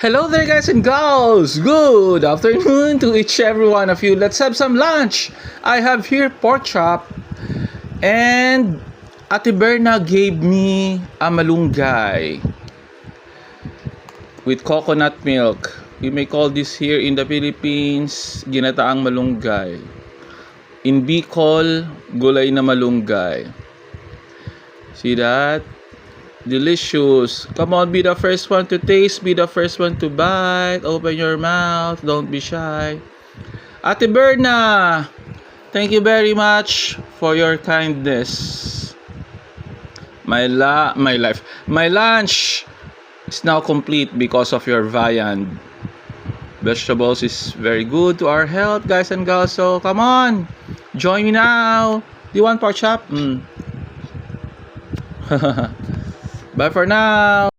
Hello there guys and gals! Good afternoon to each every one of you. Let's have some lunch. I have here pork chop and Ate Berna gave me a malunggay with coconut milk. We may call this here in the Philippines ginataang malunggay. In Bicol, gulay na malunggay. See that? Delicious. Come on, be the first one to taste, be the first one to bite. Open your mouth, don't be shy. Ate Berna, thank you very much for your kindness. My lunch is now complete because of your viand. Vegetables is very good to our health, guys and girls. So come on, join me now. Do you want pork chop? Bye for now.